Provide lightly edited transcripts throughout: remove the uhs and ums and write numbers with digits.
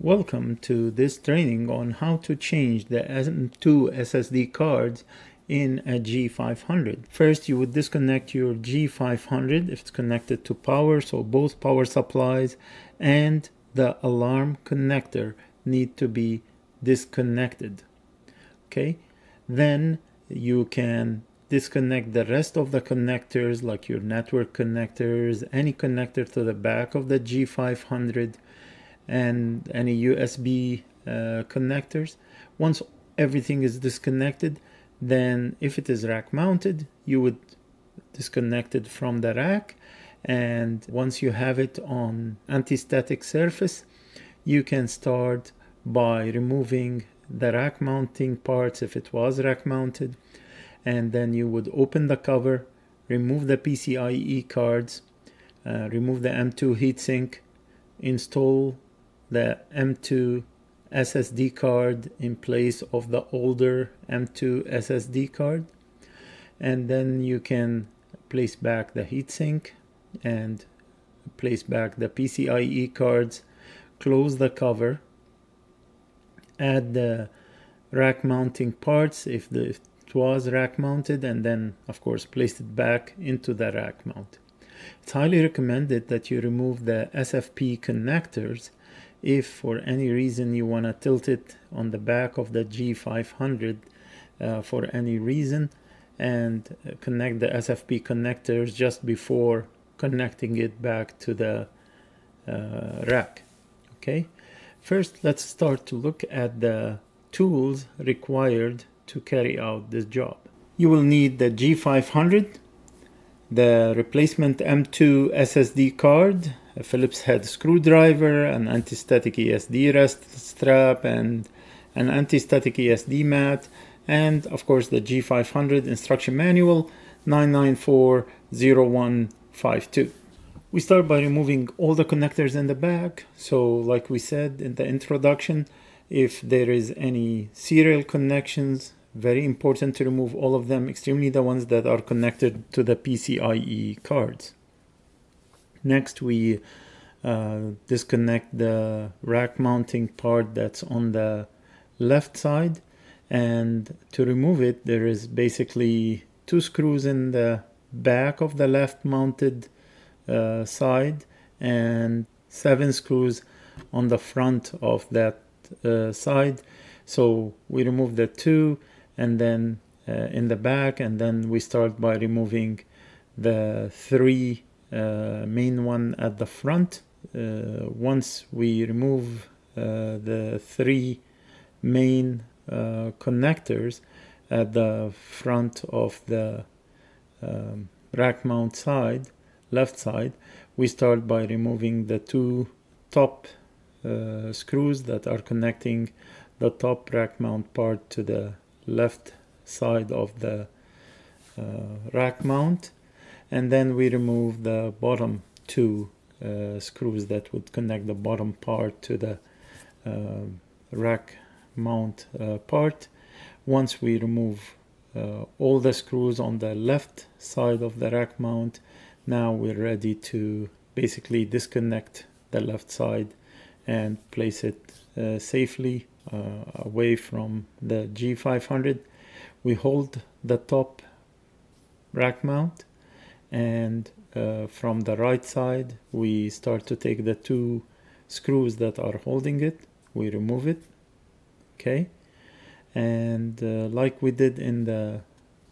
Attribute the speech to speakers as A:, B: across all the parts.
A: Welcome to this training on how to change the M2 SSD cards in a G500. First, you would disconnect your G500 if it's connected to power, so both power supplies and the alarm connector need to be disconnected. Okay, then you can disconnect the rest of the connectors, like your network connectors, any connector to the back of the G500, and any USB connectors. Once everything is disconnected, then if it is rack mounted, you would disconnect it from the rack, and once you have it on anti-static surface, you can start by removing the rack mounting parts if it was rack mounted, and then you would open the cover, remove the PCIe cards, remove the M2 heatsink, install the M2 SSD card in place of the older M2 SSD card, and then you can place back the heatsink and place back the PCIe cards, close the cover, add the rack mounting parts if it was rack mounted, and then of course place it back into the rack mount. It's highly recommended that you remove the SFP connectors if for any reason you want to tilt it on the back of the G500 for any reason, and connect the SFP connectors just before connecting it back to the rack. Okay, first let's start to look at the tools required to carry out this job. You will need the G500, the replacement M2 SSD card, a Phillips head screwdriver, an anti-static ESD rest strap, and an anti-static ESD mat, and of course the G500 instruction manual 9940152. We start by removing all the connectors in the back. So like we said in the introduction, if there is any serial connections, very important to remove all of them, extremely the ones that are connected to the PCIe cards. Next, we disconnect the rack mounting part that's on the left side, and to remove it, there is basically 2 screws in the back of the left mounted side and 7 screws on the front of that side. So we remove the 2 and then in the back, and then we start by removing the 3 main one at the front. Once we remove the 3 main connectors at the front of the rack mount side, left side, we start by removing the 2 top screws that are connecting the top rack mount part to the left side of the rack mount, and then we remove the bottom 2 screws that would connect the bottom part to the rack mount part. Once we remove all the screws on the left side of the rack mount, now we're ready to basically disconnect the left side and place it safely away from the G500. We hold the top rack mount, and from the right side we start to take the 2 screws that are holding it, we remove it. Okay, and like we did in the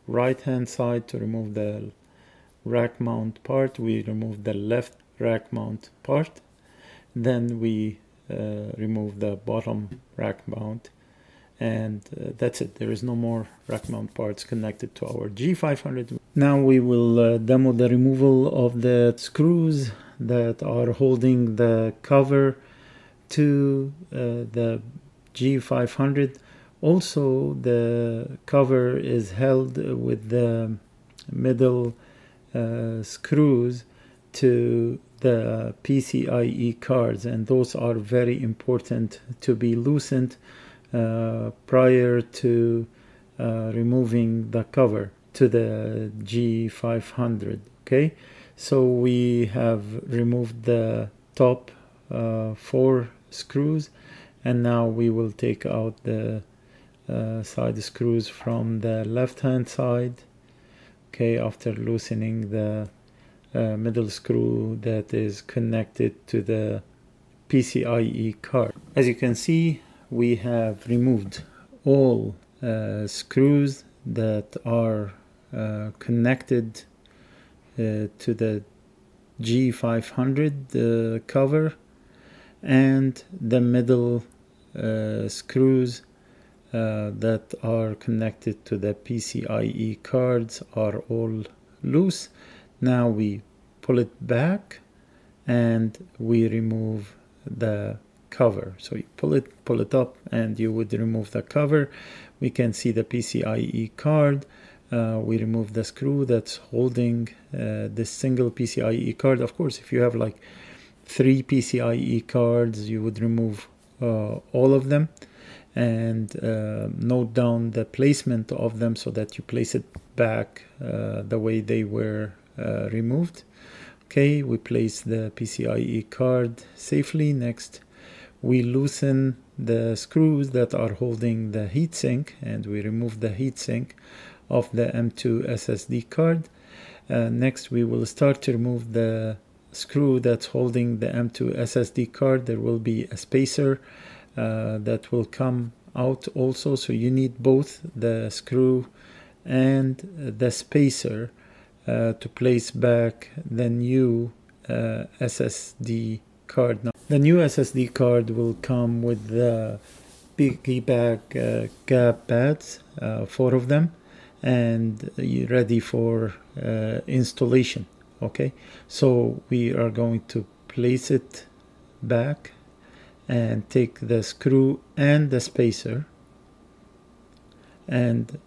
A: right hand side, to remove the rack mount part, we remove the left rack mount part, then we remove the bottom rack mount, and that's it. There is no more rack mount parts connected to our G500. Now we will demo the removal of the screws that are holding the cover to the G500. Also, the cover is held with the middle screws to the PCIe cards, and those are very important to be loosened prior to removing the cover to the G500. Okay, so we have removed the top 4 screws, And now we will take out the side screws from the left hand side. Okay, after loosening the middle screw that is connected to the PCIe card. As you can see, we have removed all screws that are connected to the G500 cover, and the middle screws that are connected to the PCIe cards are all loose. Now we pull it back and we remove the cover. So you pull it up, and you would remove the cover. We can see the PCIe card. We remove the screw that's holding this single PCIe card. Of course, if you have like 3 PCIe cards, you would remove all of them, and note down the placement of them so that you place it back the way they were removed. Okay, we place the PCIe card safely. Next, we loosen the screws that are holding the heatsink, and we remove the heatsink of the M2 SSD card. Next, we will start to remove the screw that's holding the M2 SSD card. There will be a spacer that will come out also, so you need both the screw and the spacer to place back the new SSD card. Now, the new SSD card will come with the piggyback gap pads, 4 of them, and ready for installation. Okay, so we are going to place it back and take the screw and the spacer and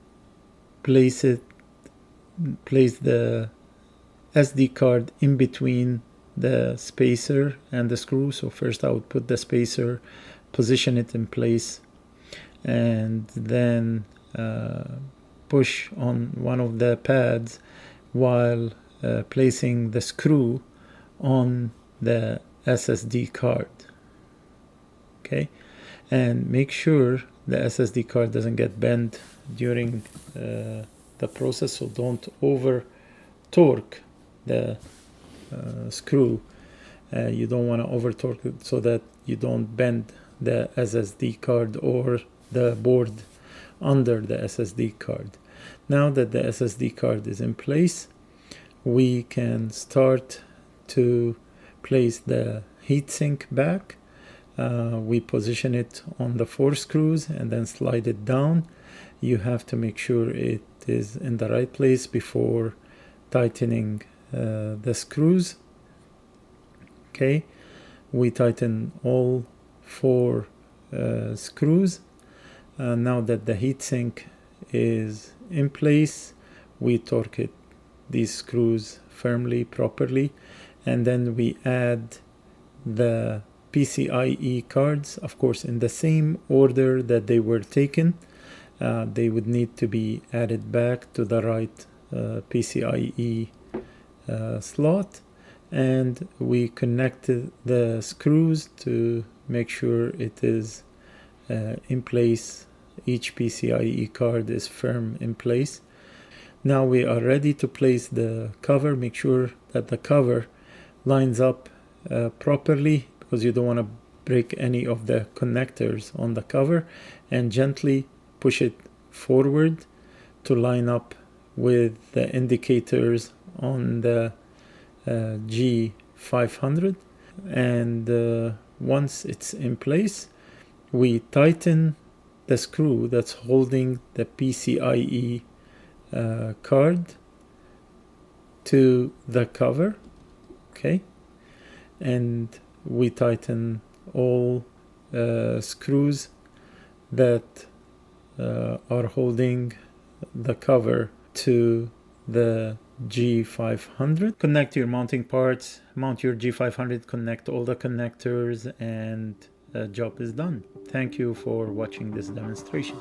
A: place the SD card in between the spacer and the screw. So first I would put the spacer, position it in place, and then push on one of the pads while placing the screw on the SSD card. Okay, and make sure the SSD card doesn't get bent during the process, so don't over torque the screw. You don't want to over torque it so that you don't bend the SSD card or the board under the SSD card. Now that the SSD card is in place, we can start to place the heatsink back. We position it on the 4 screws and then slide it down. You have to make sure it is in the right place before tightening the screws. Okay, we tighten all 4 screws. Now that the heatsink is in place, we torque these screws firmly, properly, and then we add the PCIe cards, of course, in the same order that they were taken. They would need to be added back to the right PCIe slot, and we connected the screws to make sure it is in place. Each PCIe card is firm in place. Now we are ready to place the cover. Make sure that the cover lines up properly, because you don't want to break any of the connectors on the cover, and gently push it forward to line up with the indicators on the G500. And once it's in place, we tighten the screw that's holding the PCIe card to the cover. Okay, and we tighten all screws that are holding the cover to the G500. Connect your mounting parts, mount your G500, connect all the connectors, and the job is done. Thank you for watching this demonstration.